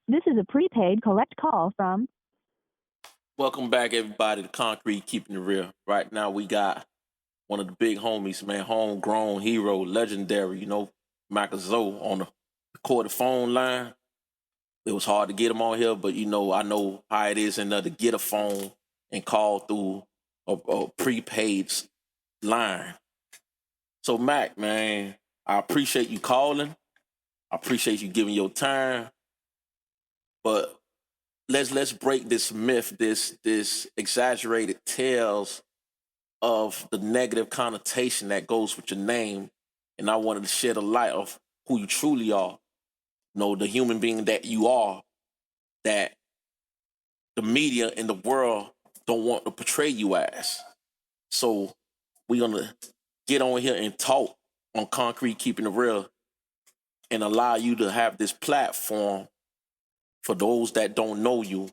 This is a prepaid collect call from. Welcome back, everybody, to Concrete Keeping It Real. Right now, we got one of the big homies, man, homegrown hero, legendary, Mack-A-Zoe on the recorded phone line. It was hard to get him on here, but, I know how it is to get a phone and call through a prepaid line. So, Mac, man, I appreciate you calling. I appreciate you giving your time. But let's break this myth, this exaggerated tales of the negative connotation that goes with your name. And I wanted to shed a light of who you truly are. The human being that you are, that the media and the world don't want to portray you as. So we're gonna get on here and talk on Concrete Keeping It Real and allow you to have this platform for those that don't know you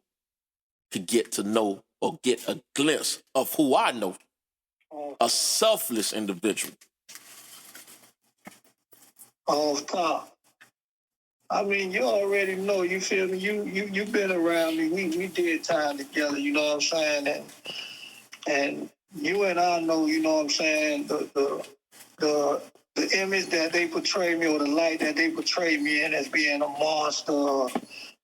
to get to know or get a glimpse of who I know. A selfless individual. Off top. I mean, you already know, you feel me? You been around me. We did time together, you know what I'm saying? And you and I know, you know what I'm saying, the image that they portray me, or the light that they portray me in, as being a monster,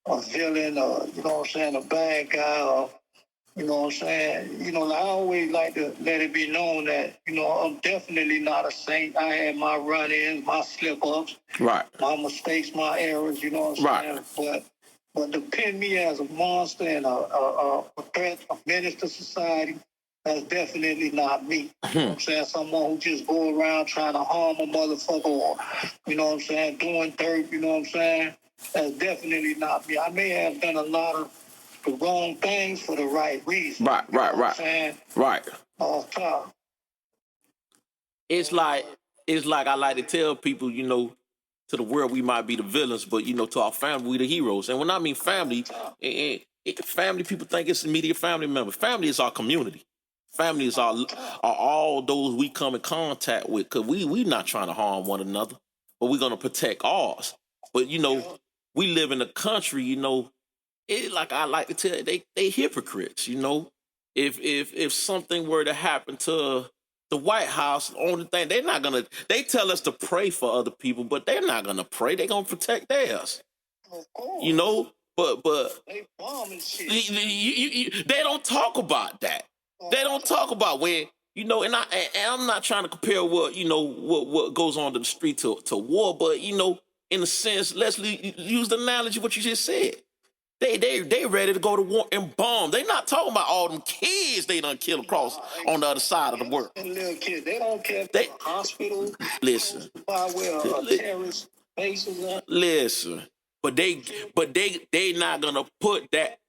a villain, or, you know what I'm saying, a bad guy, or, you know what I'm saying? I always like to let it be known that, I'm definitely not a saint. I had my run-ins, my slip-ups, right, my mistakes, my errors, you know what I'm saying? But to pin me as a monster and a threat, a menace to society, that's definitely not me. You know what I'm saying? Someone who just go around trying to harm a motherfucker, or, you know what I'm saying, doing dirt, you know what I'm saying? That's definitely not me. I may have done a lot of the wrong things for the right reason. Right. Right. Off top. It's like I like to tell people, to the world we might be the villains, but to our family we the heroes. And when I mean family, family, people think it's immediate family members. Family is our community. Family is are all those we come in contact with, because we not trying to harm one another, but we're gonna protect ours. But we live in a country, like I like to tell you, they hypocrites. If something were to happen to the White House, the only thing they tell us to pray for other people, but they're not gonna pray. They're gonna protect theirs. But they bombing shit. They don't talk about that. They don't talk about when and I'm not trying to compare what goes on in the street to war, but in a sense, let's use the analogy of what you just said. They ready to go to war and bomb. They not talking about all them kids they done kill across on the other side of the world. And little kids, they don't care if they hospital. Listen, by where terrorist bases are. Listen, but they not gonna put that.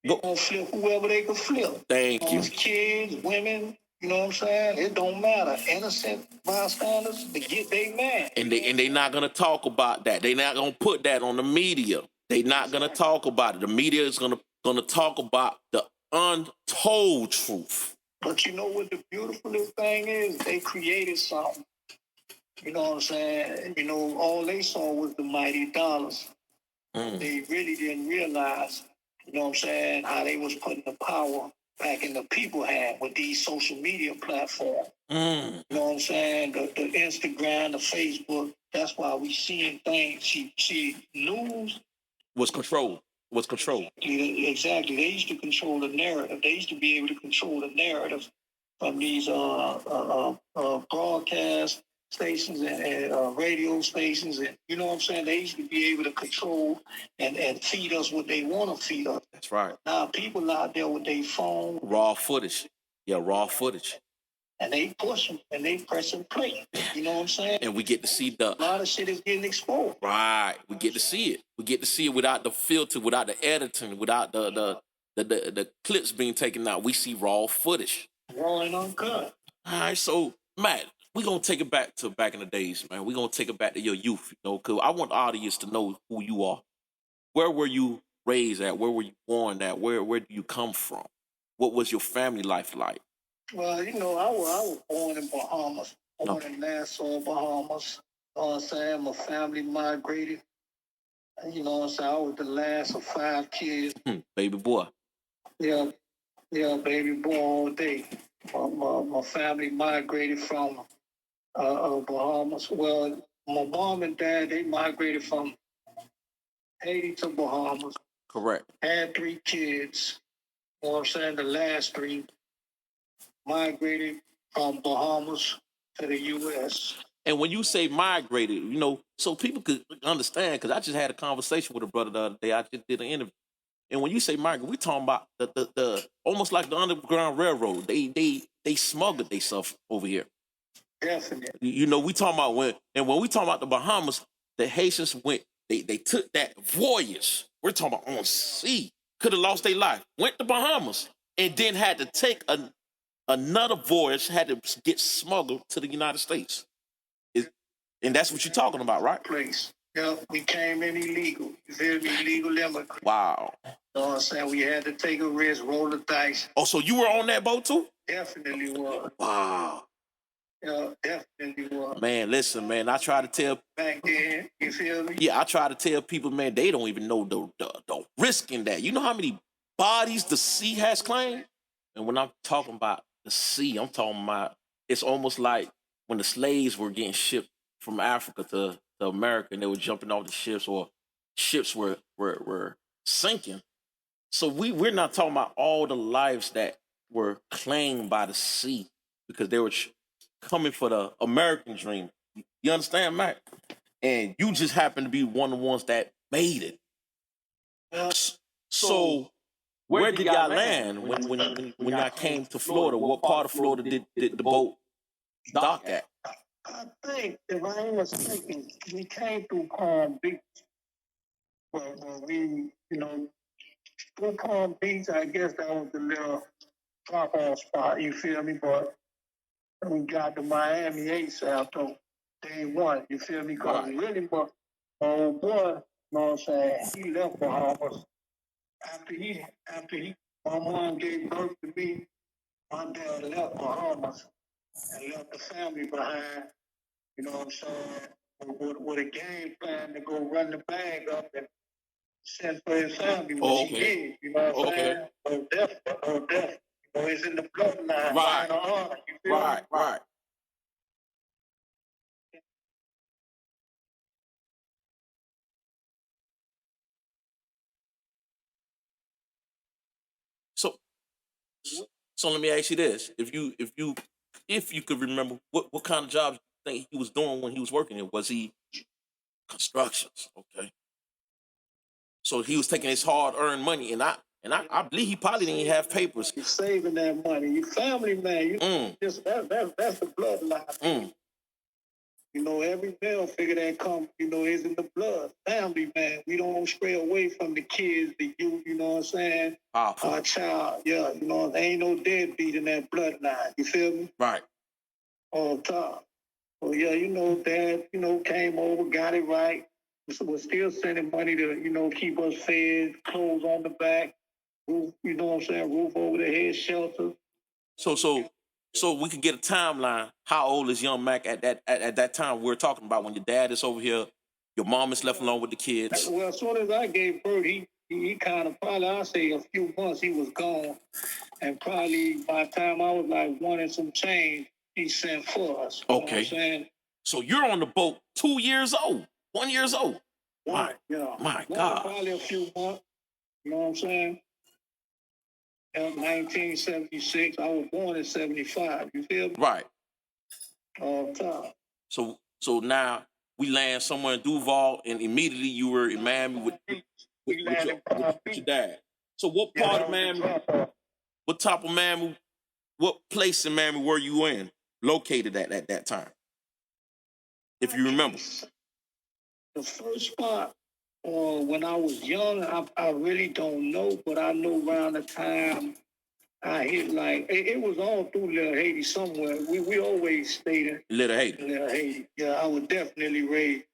They gonna flip whoever they can flip. Thank you. Kids, women. You know what I'm saying? It don't matter. Innocent bystanders, they get they mad. And they not gonna talk about that. They not gonna put that on the media. They not gonna talk about it. The media is gonna talk about the untold truth. But you know what the beautiful thing is? They created something. You know what I'm saying? All they saw was the mighty dollars. They really didn't realize, you know what I'm saying, how they was putting the power back in the people's hand with these social media platforms. You know what I'm saying? The Instagram, the Facebook. That's why we seeing things. See, news was controlled. Exactly. They used to control the narrative. They used to be able to control the narrative from these broadcast stations and radio stations, and you know what I'm saying? They used to be able to control and feed us what they want to feed us. That's right. Now people out there with their phone. Raw footage. Yeah, raw footage. And they push them and they press and play. You know what I'm saying? And we get to see a lot of shit is getting exposed. Right. We get to see it. We get to see it without the filter, without the editing, without the clips being taken out. We see raw footage. Raw and uncut. All right, so Matt, we're gonna take it back to back in the days, man. We're gonna take it back to your youth, because I want the audience to know who you are. Where were you raised at? Where were you born at? Where do you come from? What was your family life like? Well, I was born in Bahamas, born in Nassau, Bahamas. You know what I'm saying? My family migrated You know what I'm saying? I was the last of 5 kids. Baby boy. Yeah, baby boy all day. My family migrated from Bahamas. Well, my mom and dad, they migrated from Haiti to Bahamas. Correct. Had 3 kids. You know what I'm saying? The last 3 migrated from Bahamas to the U.S. And when you say migrated, you know, so people could understand, because I just had a conversation with a brother the other day. I just did an interview. And when you say migrate, we talking about the almost like the Underground Railroad. They smuggled themselves over here. Definitely. You know, we talking about when we talking about the Bahamas, the Haitians went, they took that voyage. We're talking about on sea. Could have lost their life. Went to Bahamas and then had to take another voyage, had to get smuggled to the United States. And that's what you're talking about, right? Place. Yeah, we came in illegal. You feel me? Illegal immigrant. Wow. You know what I'm saying? We had to take a risk, roll the dice. Oh, so you were on that boat too? Definitely was. Wow. Yeah, definitely was. Man, listen, man, I try to tell back then, you feel me? Yeah, I try to tell people, man, they don't even know the risk in that. You know how many bodies the sea has claimed? And when I'm talking about the sea, I'm talking about it's almost like when the slaves were getting shipped from Africa to America and they were jumping off the ships, or ships were sinking. So we're not talking about all the lives that were claimed by the sea because they were coming for the American dream. You understand, Mac? And you just happen to be one of the ones that made it. So where did y'all land when y'all came to Florida? What part of Florida did the boat dock at? I think, if I ain't mistaken, we came through Palm Beach. Well, we, through Palm Beach, I guess that was the little drop-off spot, you feel me? But we got to Miami ASAP, though, day one, you feel me? Because really, but my old boy, you know what I'm saying, he left Bahamas. After my mom gave birth to me, my dad left Bahamas and left the family behind, you know what I'm saying, with a game plan to go run the bag up and send for his family, which he did, you know what I'm saying? No death. You know, it's in the bloodline, line of honor, you feel me? Right. So let me ask you this: if you could remember, what kind of jobs you think he was doing when he was working here? Was he constructions? Okay. So he was taking his hard-earned money, and I believe he probably didn't have papers. You're saving that money. You family man. That's the bloodline. You know, every male figure that comes, is in the blood. Family man. We don't stray away from the kids, the youth. You know what I'm saying? Our child. Yeah. You know, there ain't no deadbeat in that bloodline. You feel me? Right. On top. Well, yeah, Dad, came over, got it right. So we're still sending money to, keep us fed, clothes on the back, roof, you know what I'm saying, roof over the head, shelter. So we could get a timeline. How old is young Mac at that time we're talking about when your dad is over here, your mom is left alone with the kids? Well, as soon as I gave birth, he kind of probably, I'll say a few months, he was gone. And probably by the time I was like 1 and some change, he sent for us. You know what I'm saying? So you're on the boat 2 years old, 1 year old. My God. Probably a few months. You know what I'm saying? 1976. I was born in 75. You feel me? Right. Top. So now we land somewhere in Duval, and immediately you were in Miami with your dad. So what part of Miami? What type of Miami? What place in Miami were you in? Located at that time, if you remember. The first spot, when I was young, I really don't know, but I know around the time I hit it was all through Little Haiti somewhere. We always stayed in Little Haiti. Little Haiti. Yeah, I was definitely raised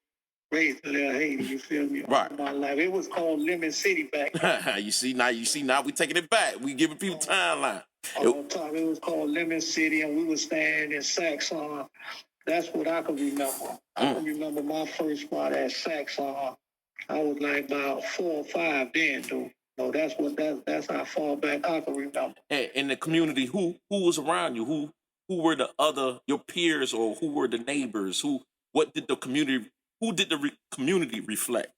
in Little Haiti. You feel me? Right. All my life. It was called Lemon City back then. You see now we taking it back. We giving people timeline. It was called Lemon City, and we were staying in Saxon. That's what I can remember. I can remember my first spot at Saxon. I was like about 4 or 5 then, though. No, that's how far back I can remember. And in the community, who was around you? Who were your peers, or who were the neighbors? What did the community? Who did the community reflect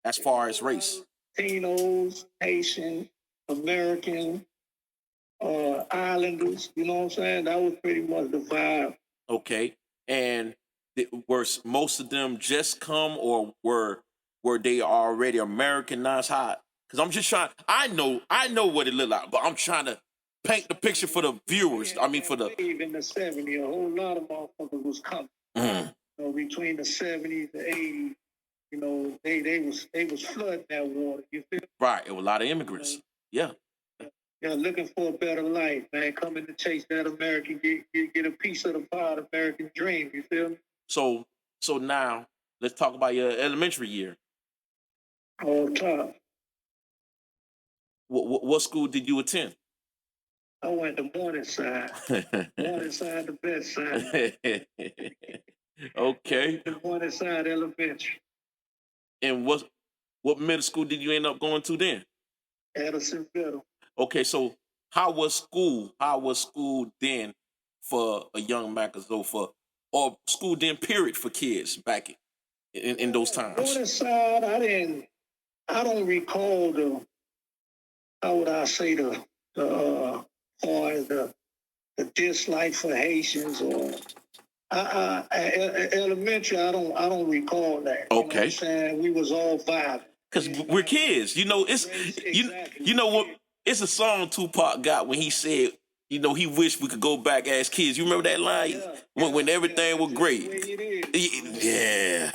as far as race? Latinos, Haitian, American, Islanders. You know what I'm saying? That was pretty much the vibe. Okay, and were most of them just come, or were they already Americanized? How? Because I'm just trying. I know what it looked like, but I'm trying to paint the picture for the viewers. I mean, for the in the '70s, a whole lot of motherfuckers was coming. You know, between the '70s, the '80s, you know, they was flooding that water. You feel? Right, it was a lot of immigrants. Yeah. Yeah, looking for a better life, man. Coming to chase that American, get a piece of the pie, the American dream. You feel me? So now let's talk about your elementary year. All top. What school did you attend? I went to Morningside. Morningside, the best side. Okay. Morningside Elementary. And what middle school did you end up going to then? Edison Middle. Okay, so how was school? How was school then for a young Mack-A-Zoe, or school then period for kids back in those times? Morningside, I don't recall how would I say or the dislike for Haitians, or elementary. I don't recall that. Okay. You know what I'm saying? We was all vibing. Because we're kids. You know, it's Exactly. you know what, it's a song Tupac got when he said, you know, he wished we could go back as kids. You remember that line? When everything was great. Yeah.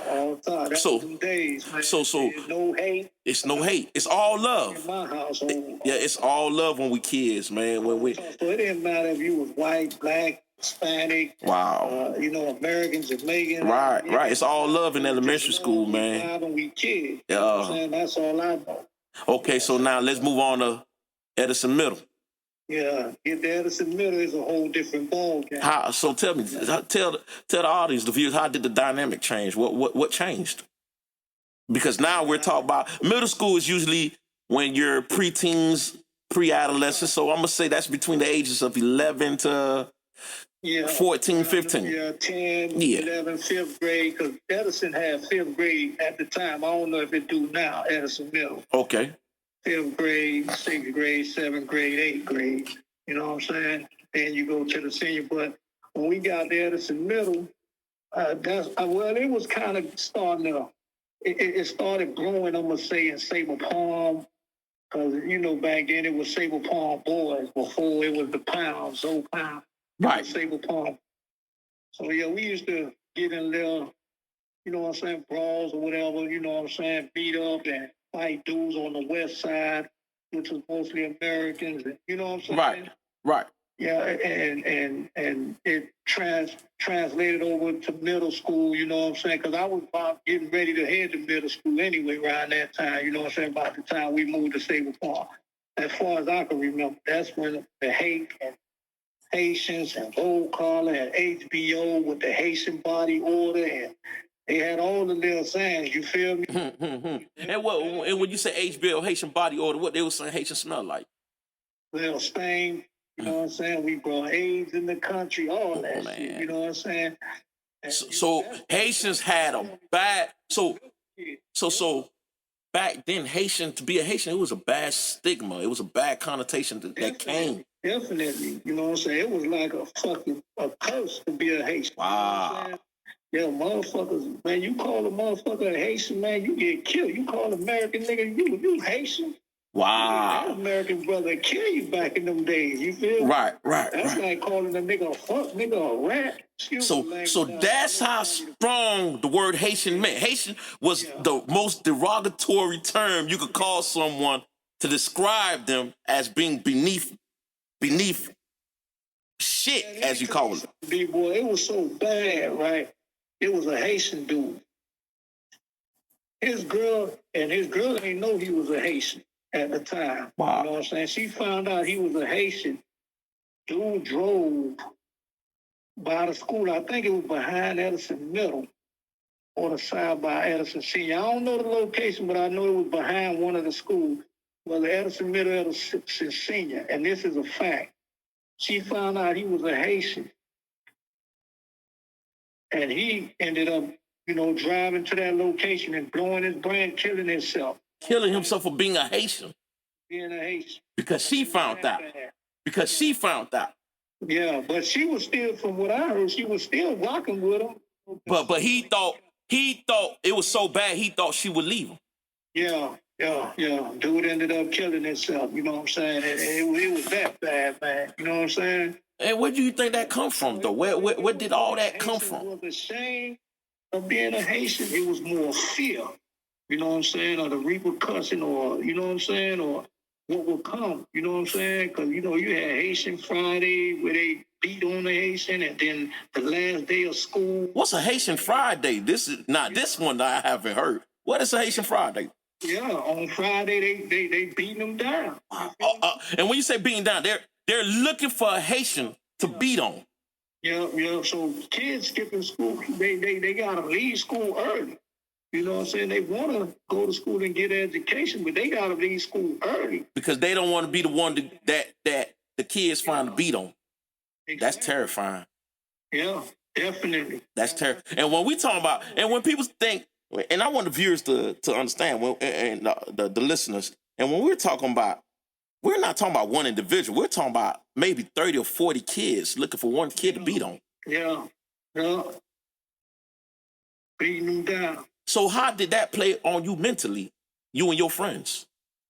All time. That's some days, man. So no hate. It's no hate. It's all love. In my household. Yeah, it's all love when we kids, man. So it didn't matter if you was white, black, Hispanic. Wow. You know, American, Jamaican. Right. It's all love in elementary school, man. We kids. You know what I'm saying? That's all I know. Okay, so now let's move on to Edison Middle. Yeah, get the Edison Middle is a whole different ball game. So tell me, tell the audience, the viewers, how did the dynamic change? What changed? Because now we're talking about middle school is usually when you're preteens, pre-adolescents. So I'm gonna say that's between the ages of 11 to 14, 15. Yeah, 10, 11, 5th grade. Because Edison had 5th grade at the time. I don't know if it do now. Edison Middle. Okay. 5th grade, 6th grade, 7th grade, 8th grade. You know what I'm saying? Then you go to the senior. But when we got to Edison Middle, it was kind of starting to, it started growing, I'm going to say, in Sable Palm. Because, you know, back then it was Sable Palm boys before it was the Pound, Zoe Pound. Right. Sable Palm. So, yeah, we used to get in little, you know what I'm saying, brawls or whatever, you know what I'm saying, beat up and fight dudes on the west side, which was mostly Americans, and, you know what I'm saying? Right. Yeah, and it translated over to middle school, you know what I'm saying? Because I was about getting ready to head to middle school anyway around that time, you know what I'm saying, about the time we moved to Sable Palm. As far as I can remember, that's when the hate and Haitians and roll collar and HBO with the Haitian body order, and they had all the little sayings, you feel me? And when you say HBO, Haitian body order, what they were saying Haitian smell like? Well, Spain, you know what I'm saying? We brought AIDS in the country, all that shit, you know what I'm saying? So Haitians had a bad, so back then, to be a Haitian, it was a bad stigma. It was a bad connotation that came. Definitely, you know what I'm saying? It was like a curse to be a Haitian. Wow. You know yeah, motherfuckers, man, you call a motherfucker a Haitian, man, you get killed. You call American nigga, you Haitian. Wow. That American brother kill you back in them days, you feel? Right. That's like calling a nigga a fuck nigga a rat. So that's how strong the word Haitian meant. Haitian was the most derogatory term you could call someone to describe them as being beneath shit, as you call it. B-boy, it was so bad, right? It was a Haitian dude. His girl didn't know he was a Haitian at the time. Wow. You know what I'm saying? She found out he was a Haitian. Dude drove by the school. I think it was behind Edison Middle. on the side by Edison Senior. I don't know the location, but I know it was behind one of the schools. Well, the Edison Middle Edison Senior, and this is a fact. She found out he was a Haitian, and he ended up, driving to that location and blowing his brain, killing himself. Killing himself for being a Haitian. Being a Haitian. Because she found out. Because she found out. Yeah, but she was still, from what I heard, she was still rocking with him. But he thought it was so bad he thought she would leave him. Yeah. Dude ended up killing himself, you know what I'm saying? It was that bad, man. You know what I'm saying? And where do you think that come from, though? Where did all that come from? It was the shame of being a Haitian. It was more fear, you know what I'm saying, or the repercussion, or, you know what I'm saying, or what will come, you know what I'm saying? Because, you had Haitian Friday where they beat on the Haitian, and then the last day of school. What's a Haitian Friday? This one that I haven't heard. What is a Haitian Friday? Yeah, on Friday they beating them down. And when you say beating down, they're looking for a Haitian to beat on. Yeah. So kids skipping school, they gotta leave school early. You know what I'm saying? They want to go to school and get an education, but they got to leave school early. Because they don't want to be the one that the kids find to beat on. Exactly. That's terrifying. Yeah, definitely. That's terrifying. And when we talk about, and when people think, and I want the viewers to understand, and the listeners, and when we're talking about, we're not talking about one individual. We're talking about maybe 30 or 40 kids looking for one kid to beat on. Yeah. Beating them down. So how did that play on you mentally, you and your friends?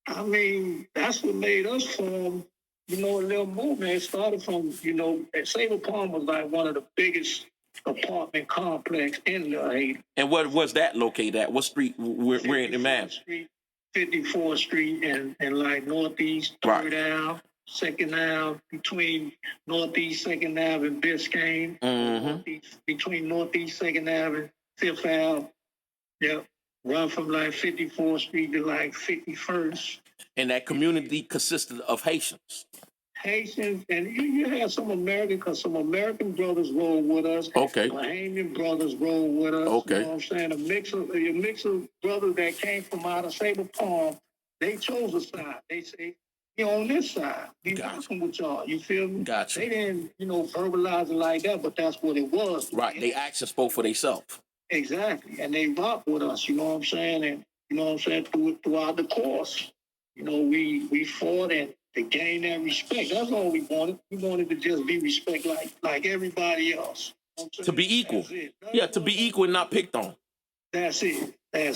I mean, that's what made us form, a little movement. It started from, Sabre Palm was like one of the biggest apartment complex in Haiti. And what was that located at? What street? We're in the map. 54th Street and like Northeast 3rd Ave, 2nd Ave, between Northeast 2nd Ave and Biscayne. Mm-hmm. Between Northeast 2nd Ave and 5th Ave. Yep. Run from like 54th Street to like 51st. And that community consisted of Haitians. Haitians, and you had some American, because some American brothers roll with us. Okay. Bahamian brothers roll with us. Okay. You know what I'm saying? A mix of brothers that came from out of Sabre Palm, they chose a side. They say, on this side. We working with y'all. You feel me? Gotcha. They didn't, verbalize it like that, but that's what it was. Right. They actions spoke for themselves. Exactly. And they rock with us, you know what I'm saying? And, throughout the course, we fought and to gain that respect. That's all we wanted. We wanted to just be respect like everybody else. To be equal. Yeah, to be equal and not picked on. That's it. And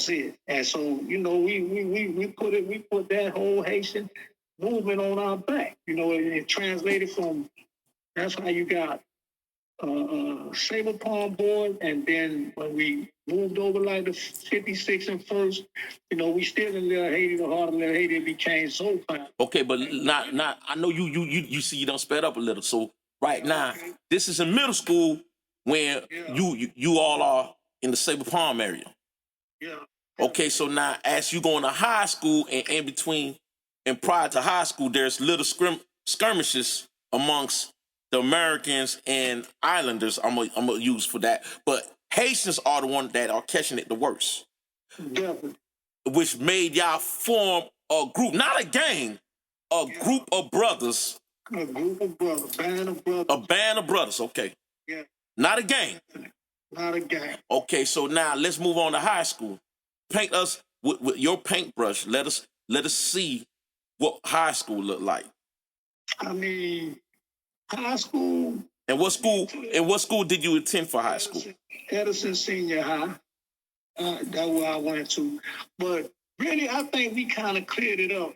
so, we put that whole Haitian movement on our back. It translated from, that's how you got Sabre Palm board, and then when we moved over like the 56 and first, we still in Little Haiti, the heart of Little Haiti, it became Zoe Pound. Okay, but not. I know you see you done sped up a little. So right now, this is in middle school when you all are in the Sabre Palm area. Yeah. Okay, so now as you go into high school and in between and prior to high school, there's little skirmishes amongst the Americans and Islanders. I'm gonna use for that, but Haitians are the ones that are catching it the worst. Definitely. Which made y'all form a group, not a gang, group of brothers. A group of brothers, band of brothers. A band of brothers, okay. Yeah. Not a gang. Not a gang. Okay, so now let's move on to high school. Paint us with your paintbrush. Let us see what high school looked like. I mean, high school. And what school did you attend for high school? Edison Senior High. That's where I went to. But really, I think we kind of cleared it up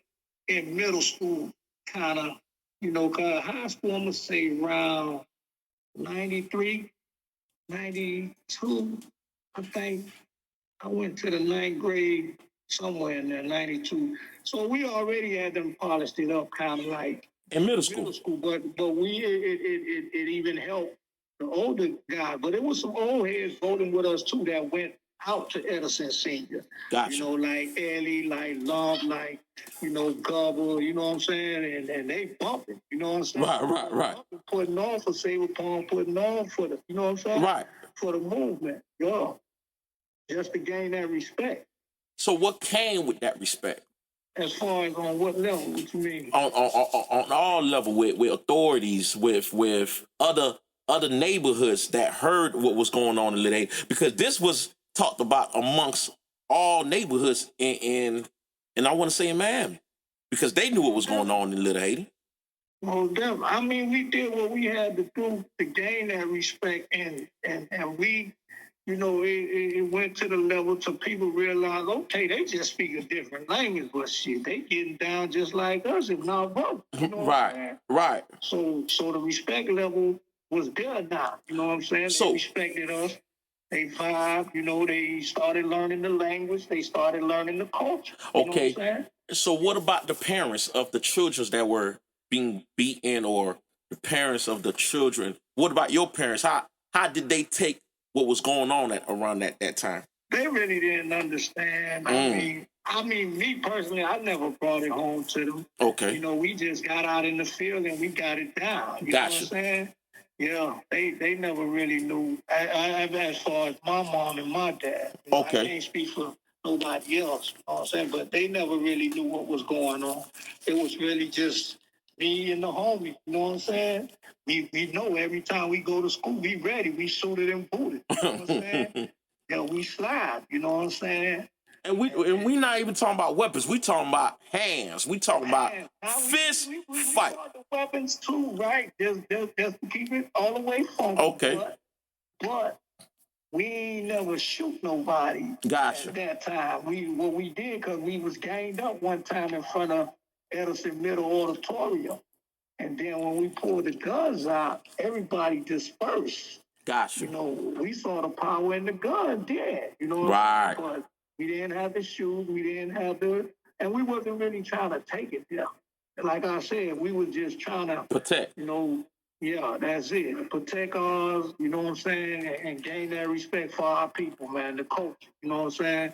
in middle school. Kind of, because high school, I'm going to say around 93, 92, I think. I went to the 9th grade somewhere in there, 92. So we already had them polished it up kind of like in middle school. But it even helped the older guy. But it was some old heads voting with us too that went out to Edison Senior. Gotcha. Like Ellie, like Love, like, Gubble, you know what I'm saying? And they bumping, you know what I'm saying? Right. Putting on for Sabre Palm, putting on for the, you know what I'm saying? Right. For the movement, yeah. just to gain that respect. So what came with that respect? As far as on what level? What you mean? On all level, with authorities, with other neighborhoods that heard what was going on in Little Haiti, because this was talked about amongst all neighborhoods in I want to say in Miami, because they knew what was going on in Little Haiti. Well, I mean, we did what we had to do to gain that respect, and we, you know, it went to the level to people realize, okay, they just speak a different language, but shit, they getting down just like us, if not both. You know Right. So the respect level was there now. You know what I'm saying? So, they respected us. They vibe. You know, they started learning the language. They started learning the culture. You know what I'm saying? So what about the parents of the children that were being beaten, or the parents of the children? What about your parents? How did they take what was going on around that time? They really didn't understand. I mean, me personally, I never brought it home to them. Okay. You know, we just got out in the field and we got it down. You know what I'm saying? Yeah, they never really knew. As far as my mom and my dad. You know, I can't speak for nobody else. You know what I'm saying? But they never really knew what was going on. It was really just me and the homie. You know what I'm saying? We know every time we go to school, we ready. We suited and booted. You know what I'm saying? Yeah, we slide. You know what I'm saying? And we not even talking about weapons. We talking about hands. We talking about fist fight. We the weapons too, right? Just to keep it all the way funky. Okay. But we never shoot nobody. Gotcha. At that time. What we did, because we was ganged up one time in front of Edison Middle Auditorium. And then when we pulled the guns out, everybody dispersed. Gotcha. You know, we saw the power in the gun then. You know, right? But we didn't have the shoes. We didn't have and we wasn't really trying to take it there. Like I said, we were just trying to protect. You know, yeah, that's it. Protect ours. You know what I'm saying, and gain that respect for our people, man, the culture. You know what I'm saying,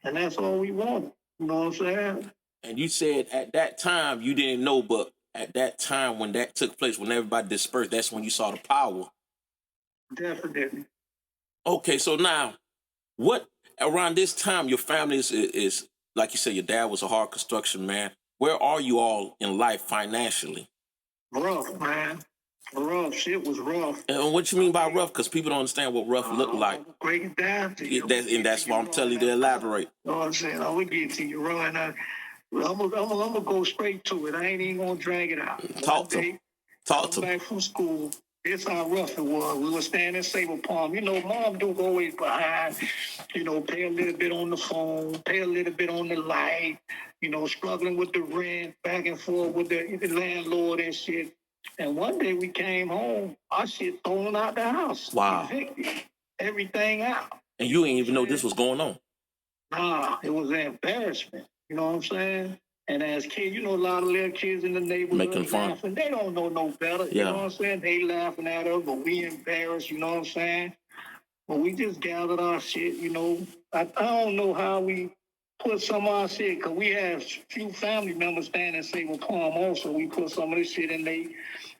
and that's all we wanted. You know what I'm saying. And you said at that time you didn't know, but at that time when that took place, when everybody dispersed, that's when you saw the power. Definitely. Okay, so now, what around this time your family is like you said, your dad was a hard construction man. Where are you all in life financially? Rough, man. Rough. Shit was rough. And what you mean by rough? Because people don't understand what rough look like. Break it down to you. That's why I'm telling you to elaborate. You know what I'm saying? I'm going to get to you, Ron. I'm gonna go straight to it. I ain't even gonna drag it out. Talk to me. Back from school. This how rough it was. We were standing in Sable Palm. You know, Mom Duke always behind. You know, pay a little bit on the phone, pay a little bit on the light. You know, struggling with the rent, back and forth with the landlord and shit. And one day we came home, our shit thrown out the house. Wow. Evicted. Everything out. And you didn't even know this was going on. Nah, it was an embarrassment. You know what I'm saying? And as kids, you know, a lot of little kids in the neighborhood making fun. Laughing. They don't know no better. Yeah. You know what I'm saying? They laughing at us, but we embarrassed. You know what I'm saying? But we just gathered our shit. You know, I don't know how we put some of our shit, because we have few family members staying in Sable Palm also. We put some of this shit in their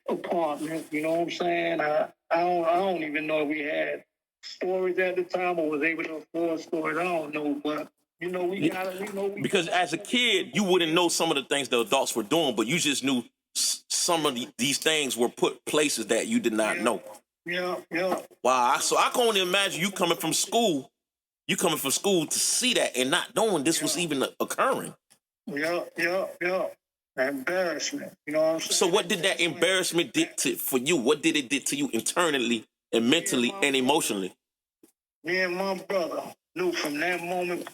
apartment. You know what I'm saying? I don't even know if we had storage at the time or was able to afford storage. I don't know, but you know, we got it. Because as a kid, you wouldn't know some of the things the adults were doing, but you just knew some of these things were put places that you did not know. Yeah. Wow. So I can only imagine you coming from school to see that and not knowing this was even occurring. Yeah. Embarrassment. You know what I'm saying? So what did that embarrassment did for you? What did it did to you internally and mentally and emotionally? Me and my brother knew from that moment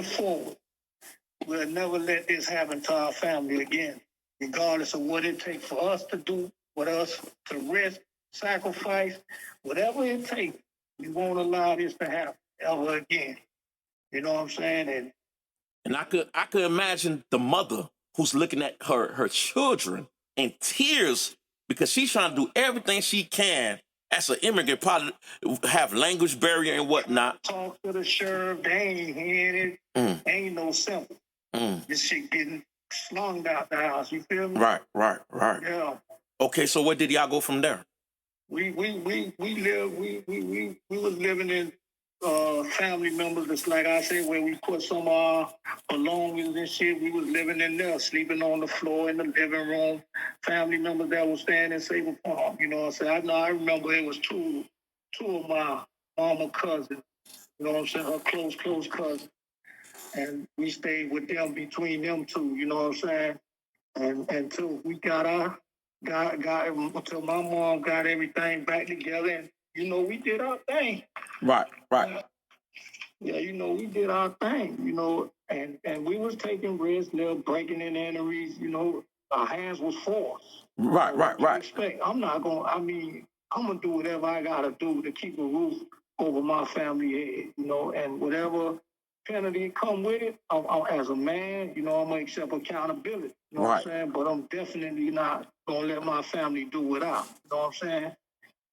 forward, we'll never let this happen to our family again, regardless of what it takes for us to do, what us to risk, sacrifice, whatever it takes. We won't allow this to happen ever again. You know what I'm saying? And I could imagine the mother who's looking at her children in tears because she's trying to do everything she can as an immigrant, probably have language barrier and whatnot. Talk to the sheriff, they ain't hearing it. Ain't no simple. This shit getting slung out the house. You feel me? Right. Yeah. Okay, so where did y'all go from there? We was living in family members, just like I said, where we put some of our belongings and shit. We was living in there, sleeping on the floor in the living room. Family members that was staying in Sable Farm. You know what I'm saying? I remember it was two of my mama cousins. You know what I'm saying? Her close cousins. And we stayed with them between them two, you know what I'm saying? And until we got until my mom got everything back together, and we did our thing. Right. Yeah, we did our thing, and we was taking risks, breaking in entries, our hands was forced. Right. Expect. I'm gonna do whatever I gotta do to keep a roof over my family head, and whatever penalty come with it, as a man, I'm gonna accept accountability. You know what I'm saying? But I'm definitely not gonna let my family do without. You know what I'm saying?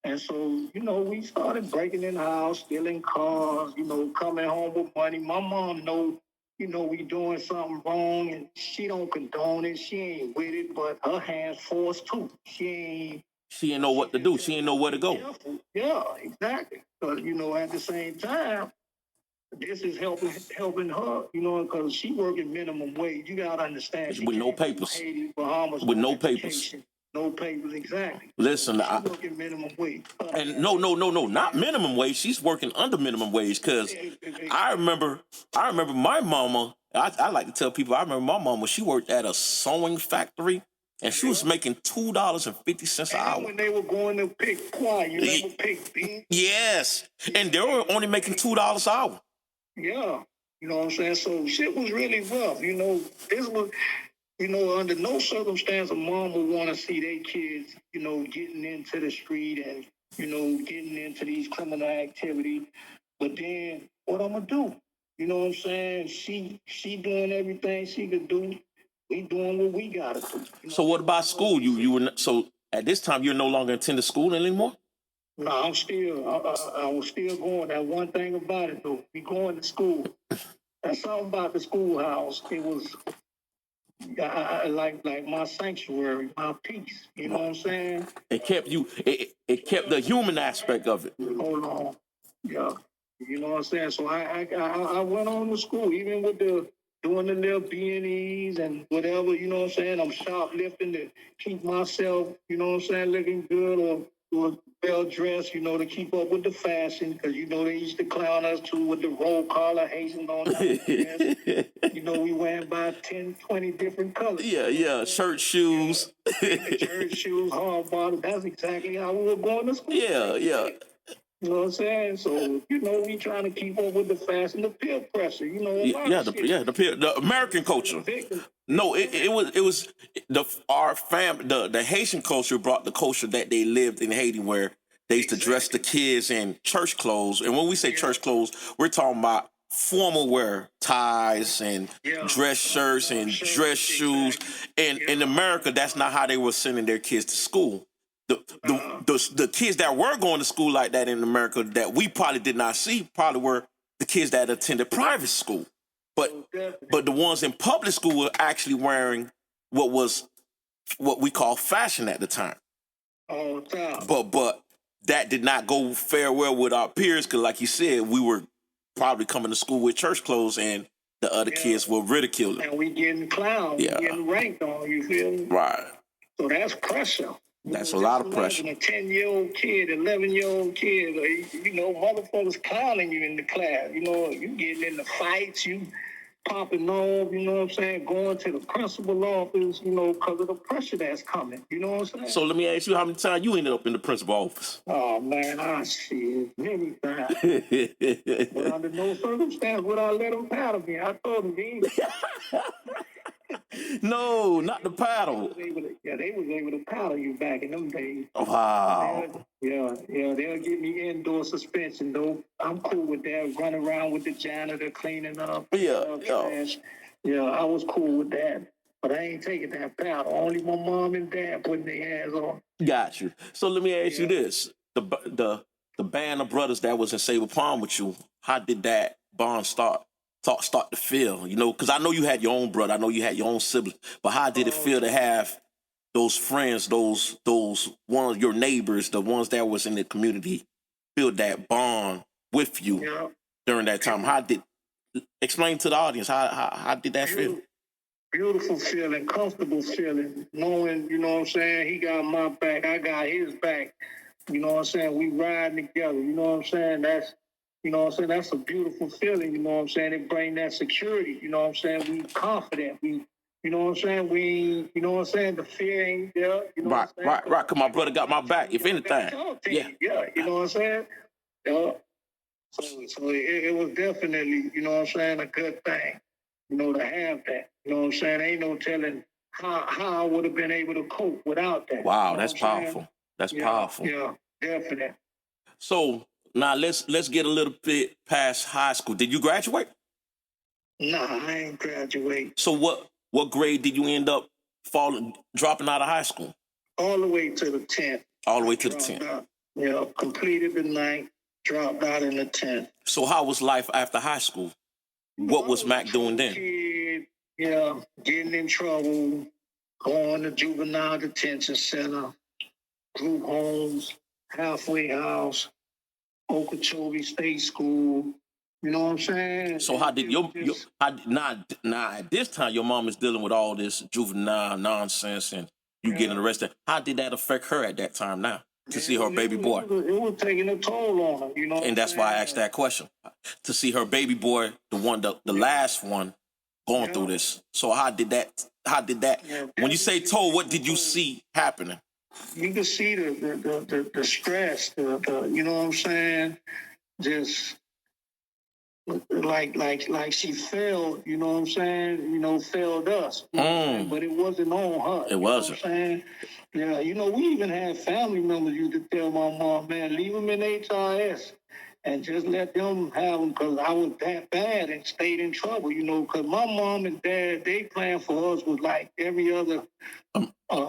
And so, we started breaking in the house, stealing cars, coming home with money. My mom know, we doing something wrong, and she don't condone it. She ain't with it, but her hands forced too. She ain't know what to do. She ain't know where to go. Careful. Yeah, exactly. But, at the same time, this is helping her, because she working minimum wage. You got to understand. With no papers. Haiti, Bahamas, with no papers. No papers, exactly. Listen, she's working minimum wage. And no, not minimum wage. She's working under minimum wage because I remember my mama. I like to tell people I remember my mama. She worked at a sewing factory, and she was making $2.50 an hour. When they were going to pick corn, you never pick beans. Yes, and they were only making $2 an hour. Yeah, you know what I'm saying. So shit was really rough. This was. Under no circumstance a mom would want to see their kids, getting into the street and, getting into these criminal activities. But then what I'm going to do? You know what I'm saying? She doing everything she could do. We doing what we got to do. So what about school? You were so at this time you're no longer attending school anymore? No, I was still going. That one thing about it though, we going to school. That's something about the schoolhouse. It was like my sanctuary, my peace. You know what I'm saying? It kept you. It kept the human aspect of it. Hold on, yeah. You know what I'm saying? So I went on to school, even with doing the little B&Es and whatever. You know what I'm saying? I'm shoplifting to keep myself, looking good or well dressed, to keep up with the fashion, because they used to clown us too with the roll collar, Haitian on that. We wearing about 10, 20 different colors. Yeah, shirt, shoes. Shirt, shoes, hard bottom. That's exactly how we were going to school. Yeah. You know what I'm saying? So, we trying to keep up with the fashion, the peer pressure, the American culture. No, it was the Haitian culture brought the culture that they lived in Haiti, where they used to dress the kids in church clothes. And when we say church clothes, we're talking about formal wear, ties and dress shirts and dress shoes. And in America, that's not how they were sending their kids to school. The kids that were going to school like that in America that we probably did not see probably were the kids that attended private school. But the ones in public school were actually wearing what we call fashion at the time. But that did not go fair well with our peers, because like you said, we were probably coming to school with church clothes and the other kids were ridiculing. And we getting clowned, we getting ranked on, you feel me? Right. So that's pressure. That's a lot of pressure. A 10-year-old kid, 11-year-old kid, motherfuckers clowning you in the class. You getting in the fights, you popping off, you know what I'm saying, going to the principal office, because of the pressure that's coming. You know what I'm saying? So let me ask you, how many times you ended up in the principal office? Oh, man, I see it many times. But under no circumstance would I let them paddle me. I told them, No, not the paddle. They was able to paddle you back in them days. Wow. Yeah, they'll give me indoor suspension, though. I'm cool with that. Run around with the janitor, cleaning up. Yeah, I was cool with that. But I ain't taking that paddle. Only my mom and dad putting their hands on. Got you. So let me ask you this. The band of brothers that was in Sable Farm with you, how did that bond start to feel? Because I know you had your own brother. I know you had your own siblings. But how did it feel to have those friends, those ones, your neighbors, the ones that was in the community, build that bond with you Yeah. during that time. Explain to the audience how did that feel? Beautiful feeling, comfortable feeling, knowing, you know what I'm saying, he got my back, I got his back. You know what I'm saying? We riding together. You know what I'm saying? That's a beautiful feeling. You know what I'm saying? It bring that security. You know what I'm saying? We confident. You know what I'm saying? You know what I'm saying? The fear ain't there. You know what I'm saying? Right. Cause my brother got my back. If anything, yeah. You know what I'm saying? Yeah. So it was definitely, you know what I'm saying, a good thing. You know, to have that. You know what I'm saying? Ain't no telling how I would have been able to cope without that. Wow, you know that's powerful. That's powerful. Yeah, definitely. So now let's get a little bit past high school. Did you graduate? Nah, I ain't graduate. So what grade did you end up dropping out of high school? All the way to the 10th. All the way to the 10th. Yeah, completed the 9th, dropped out in the 10th. So how was life after high school? What was Mack doing then? Kid, yeah, getting in trouble, going to juvenile detention center, group homes, halfway house, Okeechobee State School. You know what I'm saying? So how did at this time your mom is dealing with all this juvenile nonsense and you getting arrested? How did that affect her at that time now to see her baby boy? It was taking a toll on her, you know. And that's why I asked that question. To see her baby boy, the last one, going through this. So how did that when you say toll, what did you see happening? You can see the stress, the you know what I'm saying? Just like she failed, you know what I'm saying? You know, failed us. You know but it wasn't on her. It wasn't. You know what I'm saying? Yeah, you know, we even had family members used to tell my mom, man, leave them in HRS and just let them have them because I was that bad and stayed in trouble, you know, because my mom and dad, they plan for us was like every other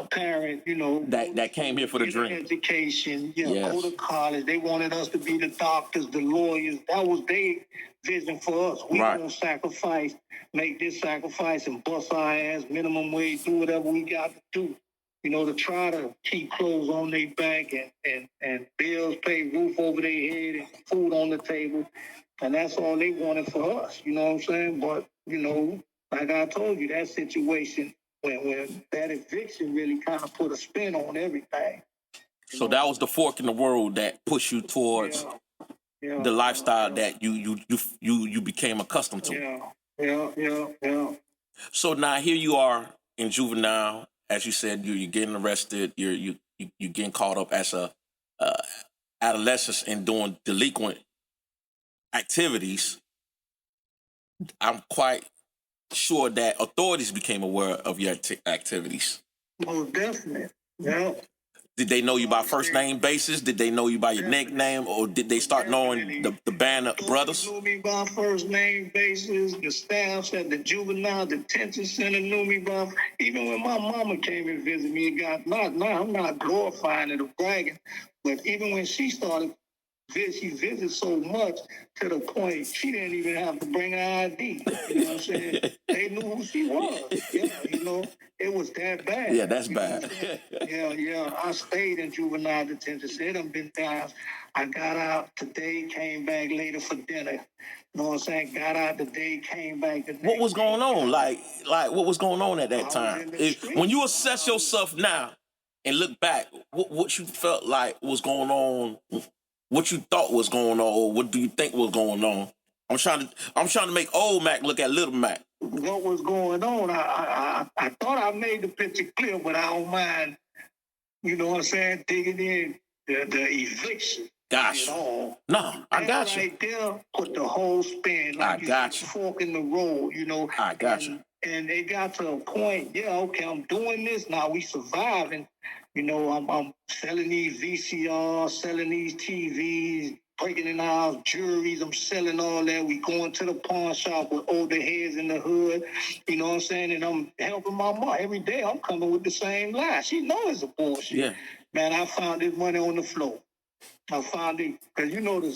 parent, you know. That came here for the dream. Education, go to college. They wanted us to be the doctors, the lawyers. That was their vision for us. We gonna sacrifice, make this sacrifice and bust our ass, minimum wage, do whatever we got to do. You know, to try to keep clothes on their back and bills paid, roof over their head, and food on the table. And that's all they wanted for us, you know what I'm saying? But, you know, like I told you, that situation, when that eviction really kind of put a spin on everything. So that was the fork in the road that pushed you towards the lifestyle that you became accustomed to. Yeah. So now here you are in juvenile. As you said, you're getting arrested. You're getting caught up as a adolescent and doing delinquent activities. I'm quite sure that authorities became aware of your activities. Most definitely. Yeah. Did they know you by first name basis? Did they know you by your nickname, or did they start knowing the band of brothers? Knew me by first name basis. The staff at the juvenile detention center knew me by. Even when my mama came and visited me, it got I'm not glorifying it or bragging, but even when she started, she visited so much to the point she didn't even have to bring an ID. You know what I'm saying? They knew who she was. Yeah, you know, it was that bad. Yeah, that's bad. Yeah. I stayed in juvenile detention. It done been times. I got out today, came back later for dinner. You know what I'm saying? Got out today, came back today. What was going on? Like what was going on at that time? When you assess yourself now and look back, what you felt like was going on? What you thought was going on, or what do you think was going on? I'm trying to make old Mack look at little Mack. What was going on? I thought I made the picture clear, but I don't mind. You know what I'm saying? Digging in the eviction. Gotcha. No, I got you. Right there, put the whole spin. Like I got you. Fork in the road. You know. I got you. And it got to a point. Yeah, okay, I'm doing this now. We surviving. You know, I'm selling these VCRs, selling these TVs, breaking in our juries. I'm selling all that. We going to the pawn shop with older heads in the hood. You know what I'm saying? And I'm helping my mom. Every day I'm coming with the same lie. She knows it's a bullshit. Yeah. Man, I found this money on the floor. I found it because you know the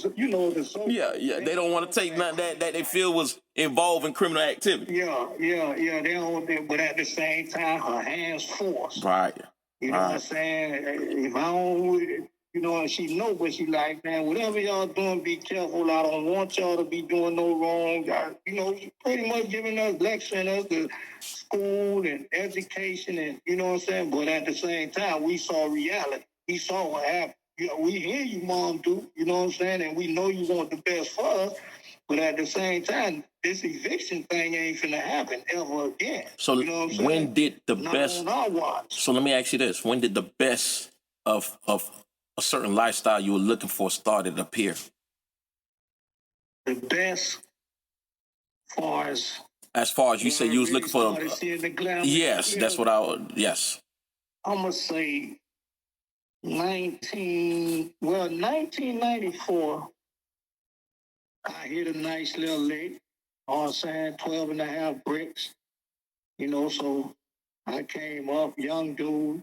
Zoe. Yeah. They don't want to take nothing that they feel was involved in criminal activity. Yeah. They don't. But at the same time, her hands forced. Right. You know what I'm saying? If I don't You know, and she know, but she like, man, whatever y'all doing, be careful. I don't want y'all to be doing no wrong. You know, she pretty much giving us, lecturing us the school and education, and you know what I'm saying. But at the same time, we saw reality. We saw what happened. You know, we hear you, Mom, do. You know what I'm saying, and we know you want the best for us. But at the same time, this eviction thing ain't finna happen ever again. So you know what I'm saying? when did the Not best? on our watch. So let me ask you this: when did the best of a certain lifestyle you were looking for started to appear? The best, as far as you say, you was looking for. Yes, that's what I. Yes. I'm gonna say 1994. I hit a nice little lick. All I'm saying, 12 and a half bricks. You know, so I came up, young dude.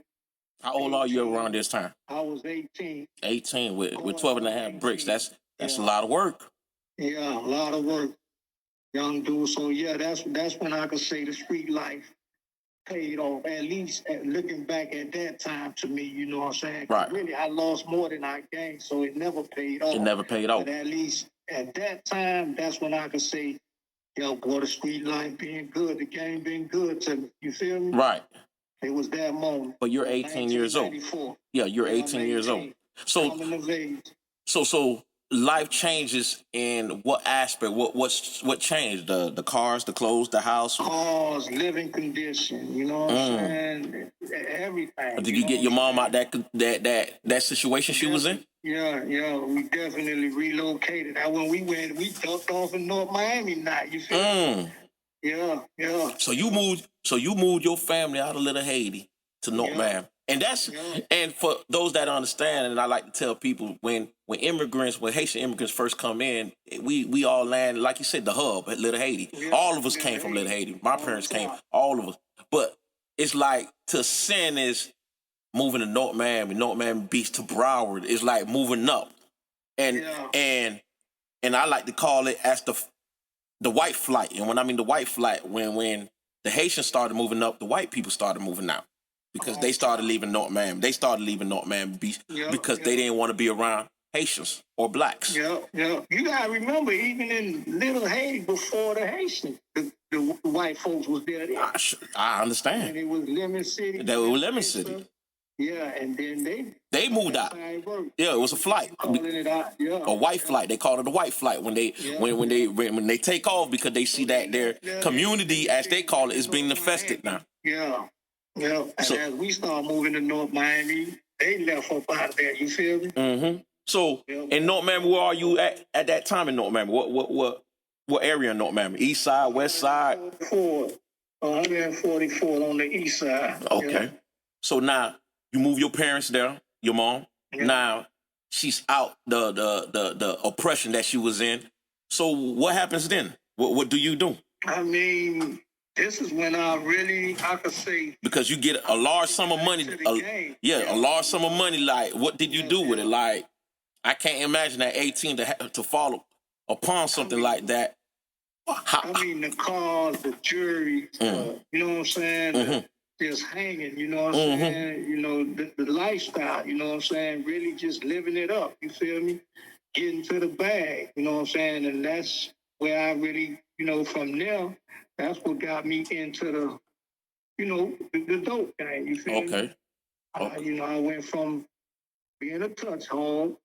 How old are you around this time? I was 18. 18 with 12 and a half bricks. That's a lot of work. Yeah, a lot of work. Young dude. So yeah, that's when I could say the street life paid off. At least looking back at that time to me, you know what I'm saying? Right. Really, I lost more than I gained, so it never paid off. It never paid off. But at least at that time, that's when I could say, yo, boy, the street life being good, the game being good to me. You feel me? Right. It was that moment. But you're 18 years old. Yeah, you're 18 years old. So life changes in what aspect? What changed? The cars, the clothes, the house? Cars, living condition, you know what I'm saying? Everything. Did you get your mom out that situation she was in? Yeah, we definitely relocated. Now when we went, we ducked off in North Miami now, you feel me? Yeah. So you moved your family out of Little Haiti to North Miami. And and for those that understand, and I like to tell people, when Haitian immigrants first come in, we all land, like you said, the hub at Little Haiti. Yeah. All of us came from Little Haiti. My parents came, all of us. But it's like to sin is moving to North Miami Beach to Broward. It's like moving up. And I like to call it as the white flight. And when I mean the white flight, when the Haitians started moving up, the white people started moving out. Because they started leaving North Miami. They started leaving North Miami Beach because they didn't want to be around Haitians or blacks. Yeah. You gotta remember, even in Little Haiti, before the Haitians, the white folks was there. I understand. And it was Lemon City. They were Lemon City. Yeah, and then they moved out. Yeah, it was a flight. A white flight. They called it a white flight when they take off, because they see that their community, as they call it, is being infested now. Yeah. And as we start moving to North Miami, they left up out of there. You feel me? Mm-hmm. So in North Miami, where are you at that time in North Miami? What area in North Miami? East side, west side? 144 on the east side. Okay. Yeah. So now you move your parents there, your mom. Yeah. Now she's out the oppression that she was in. So what happens then? What do you do? I mean, this is when I could say, because you get a large sum of money. A large sum of money. Like, what did you do with it? Like, I can't imagine at 18 to follow upon something like that. The cars, the jewelry, you know what I'm saying? Just hanging, you know what I'm saying? You know, the lifestyle, you know what I'm saying? Really just living it up, you feel me? Getting to the bag, you know what I'm saying? And that's where I really, you know, from there, that's what got me into the, you know, the dope game, you feel me? You know, I went from being a touch hog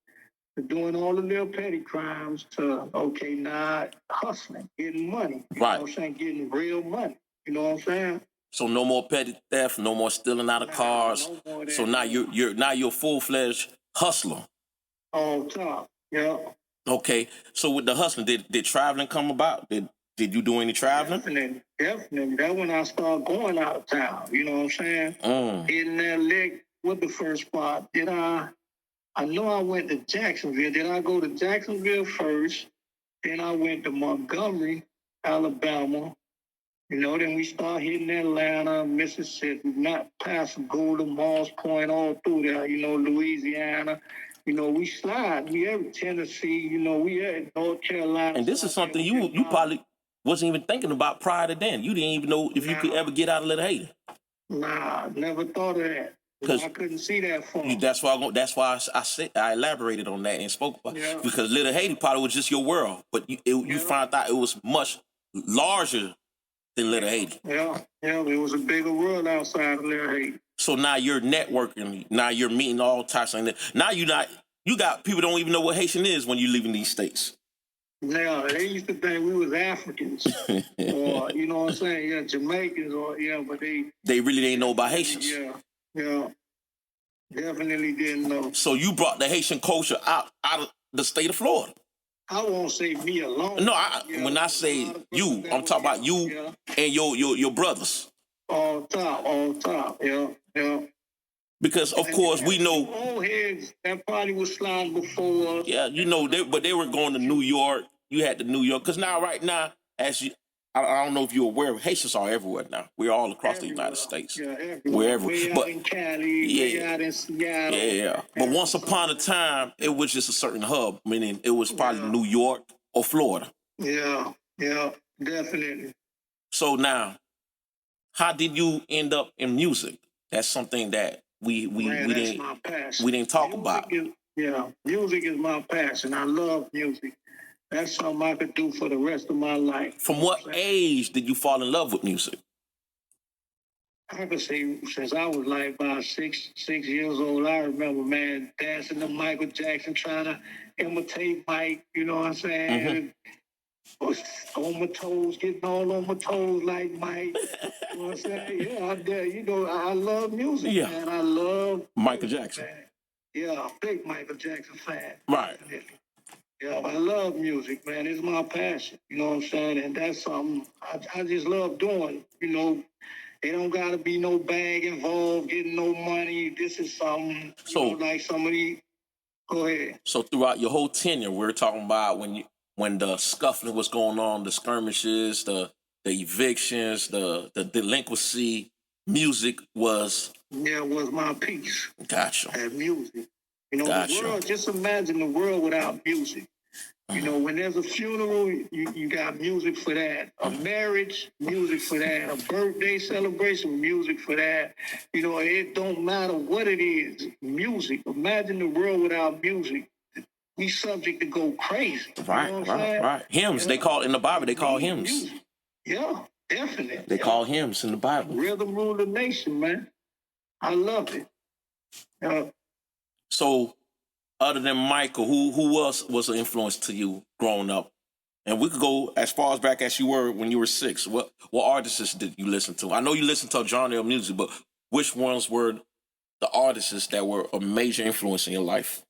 to doing all the little petty crimes to, now hustling, getting money. You know what I'm saying? Getting real money. You know what I'm saying? So no more petty theft, no more stealing out of cars. No, so now you're a full-fledged hustler. On top, yeah. Okay. So with the hustling, did traveling come about? Did you do any traveling? Definitely. That's when I started going out of town. You know what I'm saying? Hitting that lick with the first spot. I know I went to Jacksonville. Did I go to Jacksonville first? Then I went to Montgomery, Alabama. You know, then we start hitting Atlanta, Mississippi, not past Golden, Moss Point, all through there, you know, Louisiana. You know, we slide. We have Tennessee, you know, we had North Carolina. And this is something you probably wasn't even thinking about prior to then. You didn't even know if you could ever get out of Little Haiti. Nah, never thought of that. Because I couldn't see that far. that's why I said I elaborated on that and spoke about because Little Haiti probably was just your world, but you found out it was much larger than Little Haiti. Yeah, it was a bigger world outside of Little Haiti. So now you're networking. Now you're meeting all types of. Now you got people don't even know what Haitian is when you're leaving these states. Now they used to think we was Africans, or you know what I'm saying, Jamaicans, or but they really didn't know about Haitians. Yeah, definitely didn't know. So you brought the Haitian culture out of the state of Florida. I won't say me alone. No, when I say you, I'm talking about you and your brothers. All top, yeah. Because of course we know old heads that probably was sliding before. Yeah, but they were going to New York. You had to New York because right now, I don't know if you're aware, Haitians are everywhere now. We're all across the United States. Yeah, everywhere. Wherever. Way out in Cali, way out in Seattle. Yeah. But once upon a time, it was just a certain hub, meaning it was probably New York or Florida. Yeah, definitely. So now, how did you end up in music? That's something that we didn't talk about. Music is my passion. I love music. That's something I could do for the rest of my life. From what age did you fall in love with music? I could say since I was like about six years old. I remember, man, dancing to Michael Jackson, trying to imitate Mike. You know what I'm saying? On my toes, getting all on my toes like Mike. You know what I'm saying? Yeah, I love music, man. I love Michael Jackson. Man. Yeah, big Michael Jackson fan. Right. Definitely. Yeah, I love music, man. It's my passion. You know what I'm saying? And that's something I just love doing. You know, it don't got to be no bag involved, getting no money. This is something, like somebody. Go ahead. So throughout your whole tenure, we're talking about when the scuffling was going on, the skirmishes, the evictions, the delinquency, music was... Yeah, it was my piece. Gotcha. That music. You know, the world, just imagine the world without music. You know, when there's a funeral, you got music for that. A marriage, music for that. A birthday celebration, music for that. You know, it don't matter what it is, music. Imagine the world without music. We subject to go crazy. Right. Hymns, they call in the Bible, they call hymns. Music. Yeah, definitely. They call hymns in the Bible. Rhythm rule the nation, man. I love it. So, other than Michael, who else was an influence to you growing up? And we could go as far as back as you were when you were 6. What artists did you listen to? I know you listened to a genre of music, but which ones were the artists that were a major influence in your life?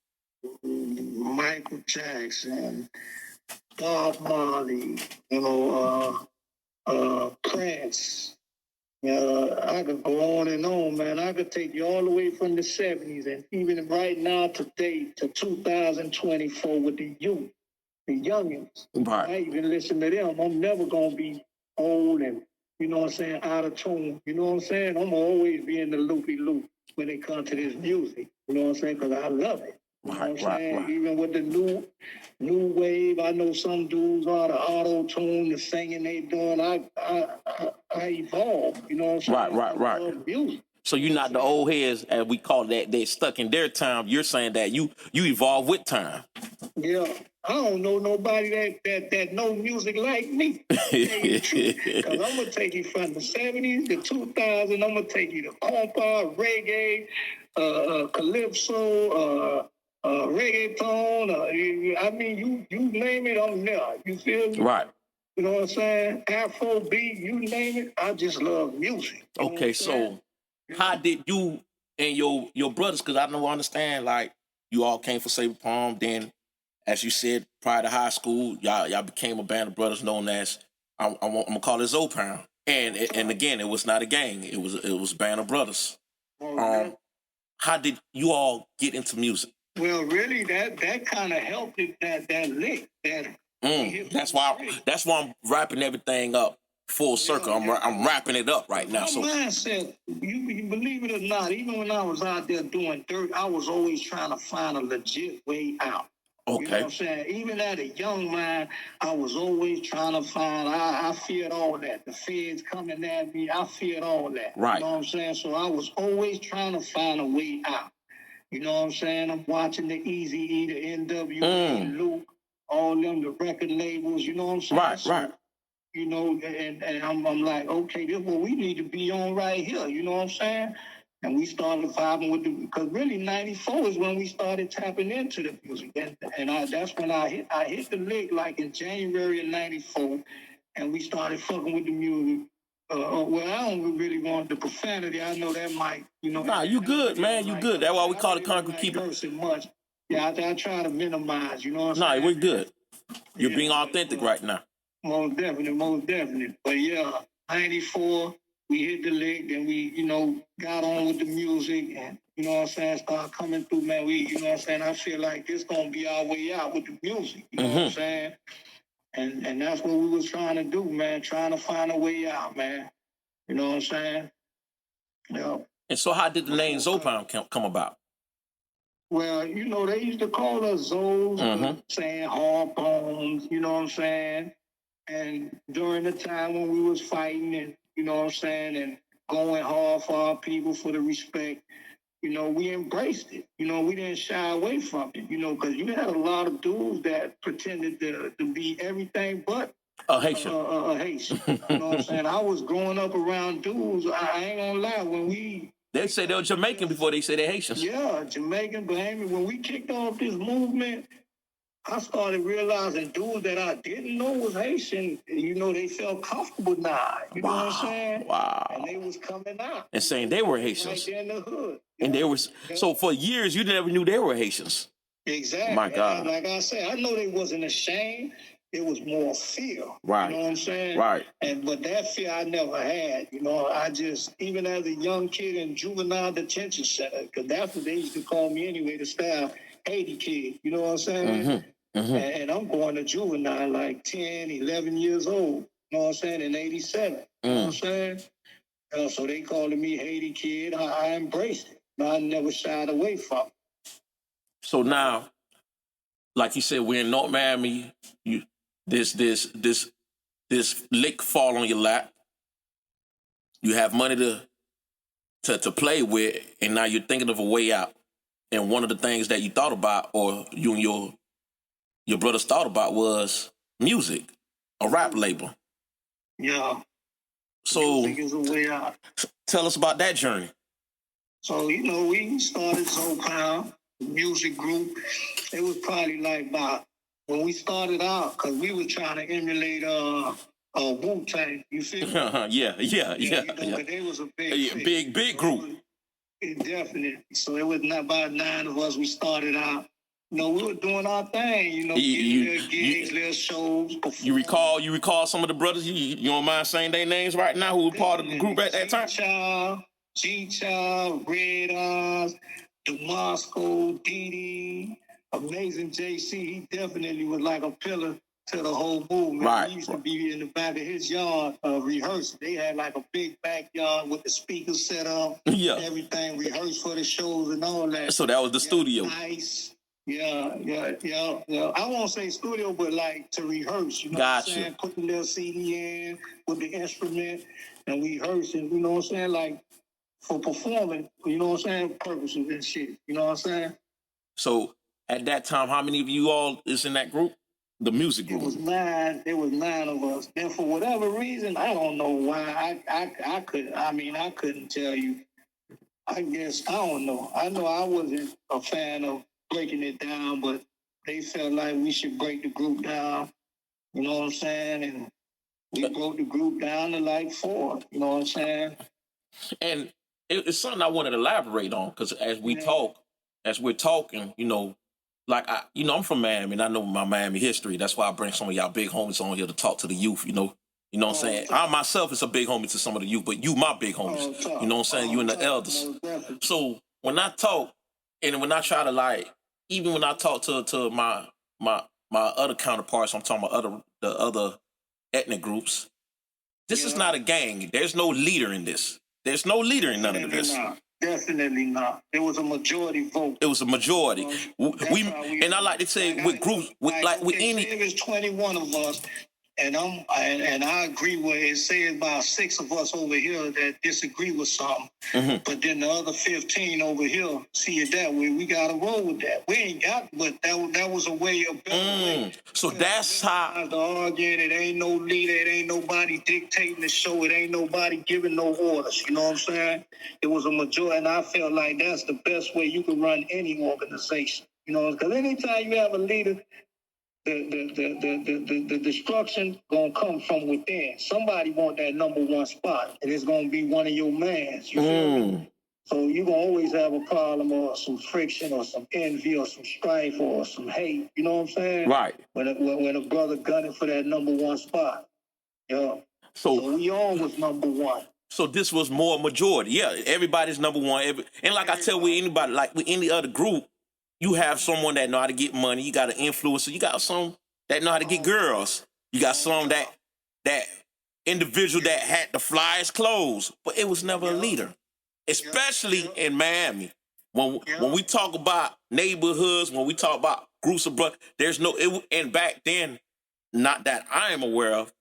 Michael Jackson, Bob Marley, Prince. I could go on and on, man. I could take you all the way from the 70s and even right now today to 2024 with the youth, the youngins. Right. I even listen to them. I'm never going to be old and, out of tune. You know what I'm saying? I'm going to always be in the loopy-loop when it comes to this music. You know what I'm saying? Because I love it. You know what I'm saying? Even with the new wave, I know some dudes are the auto-tune, the singing they doing. I evolve, you know what I'm saying? Right. I love music. So you're not the old heads, as we call that, they're stuck in their time. You're saying that you evolve with time. Yeah. I don't know nobody that know music like me. Because I'm going to take you from the 70s to 2000. I'm going to take you to compa, reggae, calypso, reggaeton. I mean, you name it, I'm there. You feel me? Right. You know what I'm saying? Afro beat, you name it. I just love music. Okay, so how did you and your brothers, because I understand, like, you all came for Zoe Pound, then, as you said, prior to high school, y'all became a band of brothers known as, I'm going to call it Zoe Pound. And again, it was not a gang. It was a band of brothers. How did you all get into music? Well, really, that kind of helped it, that lick. That's why I'm wrapping everything up full circle. I'm wrapping it up right now. My mindset, you believe it or not, even when I was out there doing dirt, I was always trying to find a legit way out. You know Okay. what I'm saying? Even at a young mind, I was always trying to find, I feared all that. The feds coming at me, I feared all that. Right. You know what I'm saying? So I was always trying to find a way out. You know what I'm saying? I'm watching the Eazy-E, the NWA, Luke, all them, the record labels, you know what I'm saying? Right, So, right. you know, and I'm like, okay, this is what we need to be on right here. You know what I'm saying? And we started vibing with because really 94 is when we started tapping into the music. And that's when I hit the lick like in January of 94, and we started fucking with the music. Well, I don't really want the profanity. I know that might, you know. Nah, you good, man. You good. That's why we call it Concrete Keeper. Much. Yeah, I try to minimize, you know what I'm saying? Nah, we're good. You're being authentic right now. Most definitely. But yeah, 94, we hit the lick, and we, you know, got on with the music, and, you know what I'm saying, start coming through, man. You know what I'm saying, I feel like this gonna be our way out with the music, you know what I'm saying? And that's what we was trying to do, man, trying to find a way out, man. You know what I'm saying? Yeah. And so how did the name Zoe Pound come about? Well, you know, they used to call us Zoes, saying hard bones, you know what I'm saying? And during the time when we was fighting and, you know what I'm saying, and going hard for our people for the respect, you know, we embraced it. You know, we didn't shy away from it, you know, because you had a lot of dudes that pretended to be everything but a Haitian. A Haitian. You know what I'm saying? I was growing up around dudes, I ain't gonna lie, when they say they were Jamaican before they say they're Haitians. Yeah, Jamaican, Bahamian. When we kicked off this movement, I started realizing dudes that I didn't know was Haitian, you know, they felt comfortable now. You know what I'm saying? Wow. And they was coming out. And saying they were Haitians. Right there in the hood. And they was, so for years, you never knew they were Haitians. Exactly. My God. And like I said, I know they wasn't ashamed. It was more fear. Right. You know what I'm saying? Right. But that fear I never had. You know, I just, even as a young kid in Juvenile Detention Center, because that's what they used to call me anyway, the staff, HAITI kid. You know what I'm saying? And I'm going to Juvenile like 10, 11 years old. You know what I'm saying? In 87. You know what I'm saying? So they calling me HAITI kid. I embraced it. I never shied away from it. So now, like you said, we're in North Miami. This lick fall on your lap. You have money to play with, and now you're thinking of a way out. And one of the things that you thought about, or you and your brothers thought about, was music, a rap label. Yeah. So music is a way out. Tell us about that journey. So, you know, we started Zoe Pound, the music group. It was probably like about when we started out, because we were trying to emulate Wu-Tang. You feel me? Yeah. You know, but they was a big group. Definitely. So it was not about 9 of us. We started out. You know, we were doing our thing. You know, getting little gigs, little shows. You recall some of the brothers? You don't mind saying their names right now? Who were part of the group at that time? G-Child, Red Eyes, Damasco, Didi, Amazing JC. He definitely was like a pillar to the whole movement. Right. He used to be in the back of his yard rehearsing. They had like a big backyard with the speakers set up. Yeah. Everything rehearsed for the shows and all that. So that was the studio. Nice. Yeah. I won't say studio, but like to rehearse. You know Gotcha. what I'm saying? Put the little CD in with the instrument and rehearsing. You know what I'm saying? Like for performing. You know what I'm saying? Purposes and shit. You know what I'm saying? So at that time, how many of you all is in that group? The music group. It was 9 of us. And for whatever reason, I don't know why. I couldn't tell you. I guess I don't know. I know I wasn't a fan of breaking it down, but they felt like we should break the group down. You know what I'm saying? And we broke the group down to like 4. You know what I'm saying? And it's something I wanted to elaborate on, because as we're talking, you know, like I'm from Miami, and I know my Miami history. That's why I bring some of y'all big homies on here to talk to the youth. You know what I'm saying? I myself is a big homie to some of the youth, but you my big homies. You know what I'm saying? You and the elders. So when I talk, and when I try to even when I talk to my other counterparts, I'm talking about the other ethnic groups. This is not a gang. There's no leader in this. There's no leader in none of this. Definitely not. It was a majority vote. It was a majority. And I like to say with groups, with any. If it's 21 of us, and I agree with it. Say about 6 of us over here that disagree with something, but then the other 15 over here see it that way. We gotta roll with that. We ain't got, but that was a way, a better way. So that's how the arguing. It ain't no leader. It ain't nobody dictating the show. It ain't nobody giving no orders. You know what I'm saying? It was a majority, and I feel like that's the best way you can run any organization. You know, because anytime you have a leader, the destruction gonna come from within. Somebody want that number one spot, and it's gonna be one of your mans. You feel me? So you gonna always have a problem or some friction or some envy or some strife or some hate. You know what I'm saying? Right. When a brother gunning for that number one spot. Yeah. So we all was number one. So this was more majority. Yeah, everybody's number one. And like I tell with anybody, like with any other group, you have someone that know how to get money. You got an influencer. You got some that know how to get girls. You got some that individual that had the flyest clothes, but it was never a leader, especially in Miami. When we talk about neighborhoods, when we talk about groups of brothers, there's no. And back then, not that I am aware of,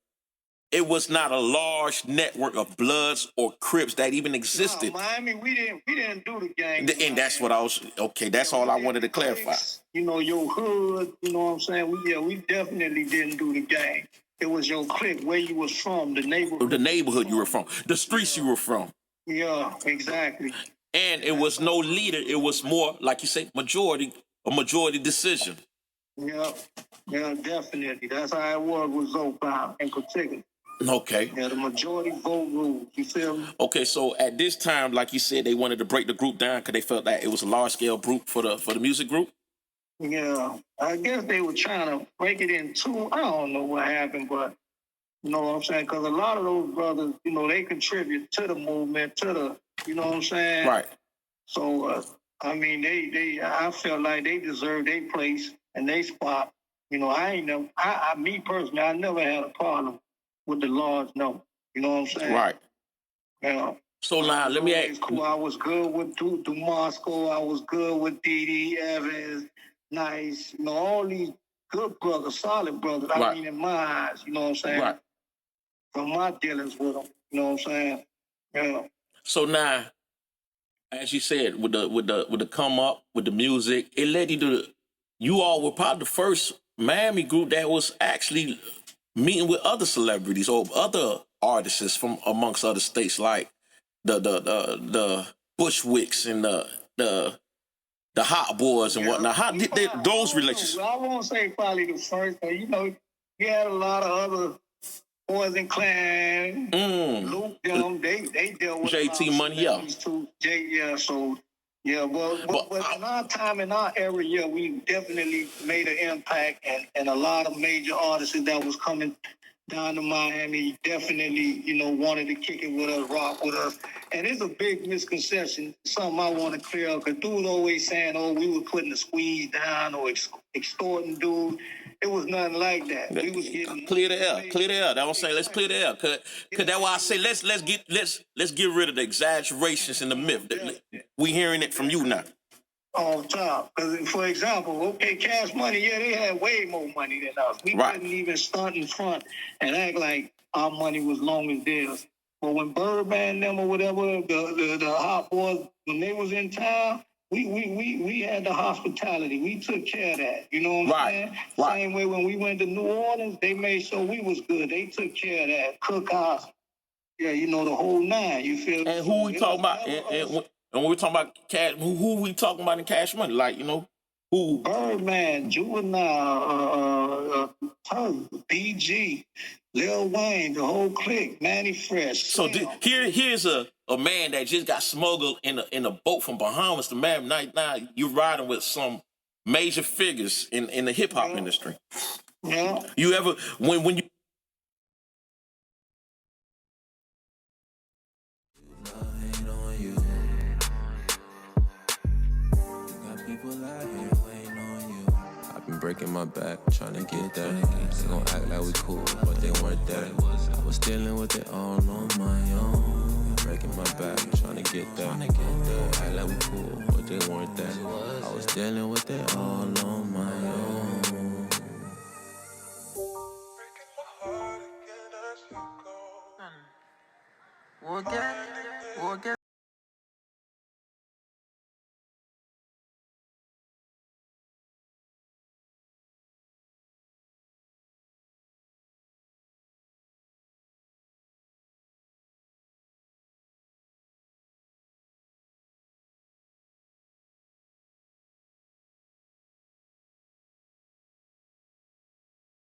it was not a large network of Bloods or Crips that even existed. No, Miami, we didn't do the gang. And that's what I was. Okay, that's all I wanted to clarify. You know, your hood. You know what I'm saying? We definitely didn't do the gang. It was your clique, where you was from, the neighborhood. The neighborhood you were from, the streets you were from. Yeah, exactly. And it was no leader. It was more, like you say, a majority decision. Yeah, definitely. That's how it was with Zoe Pound in particular. Okay. Yeah, the majority vote rules. You feel me? Okay, so at this time, like you said, they wanted to break the group down because they felt that it was a large-scale group for the music group? Yeah, I guess they were trying to break it in two. I don't know what happened, but you know what I'm saying? Because a lot of those brothers, you know, they contribute to the movement, you know what I'm saying? Right. So, I mean, I felt like they deserved their place and their spot. You know, me personally, I never had a problem with the large number. You know what I'm saying? Right. Yeah. So now, let me ask. Cool. I was good with Dumasco. I was good with Didi Evans. Nice. You know, all these good brothers, solid brothers. Right. I mean, in my eyes, you know what I'm saying? Right. From my dealings with them, you know what I'm saying? Yeah. So now, as you said, with the come up, with the music, it led you to, you all were probably the first Miami group that was actually meeting with other celebrities or other artists from amongst other states, like the Bushwicks and the Hot Boys and whatnot. How did those relationships? I won't say probably the first, but you know, you had a lot of other Boys and Clan, Luke, them, they dealt with JT Money, yeah. So yeah, but in our time, in our era, yeah, we definitely made an impact, and a lot of major artists that was coming down to Miami definitely, you know, wanted to kick it with us, rock with us. And it's a big misconception, something I want to clear up, because dudes always saying, oh, we were putting the squeeze down or extorting dude. It was nothing like that. We was getting clear the air. That's what I'm saying. Let's clear the air. Cause that's why I say let's get rid of the exaggerations and the myth. We hearing it from you now. All the time. Because, for example, okay, Cash Money, yeah, they had way more money than us. We couldn't even stunt in front and act like our money was long as theirs. But when Birdman them or whatever, the Hot Boys, when they was in town, we had the hospitality. We took care of that. You know what I'm saying? Right. Same way when we went to New Orleans, they made sure we was good. They took care of that. Cookhouse. Yeah, you know, the whole nine. You feel me? And who we talking about? And when we're talking about cash, who we talking about in Cash Money? Like, you know, who? Birdman, Juvenile, BG, Lil Wayne, the whole clique, Manny Fresh. So here's a man that just got smuggled in a boat from Bahamas to Miami. Now you're riding with some major figures in the hip hop industry. Yeah. You ever when you? Breaking my back, trying to get that. They gon' act like we cool, but they weren't that. I was dealing with it all on my own. breaking my back, trying to get that. Act like we cool, but they weren't that. I was dealing with it all on my own. We'll get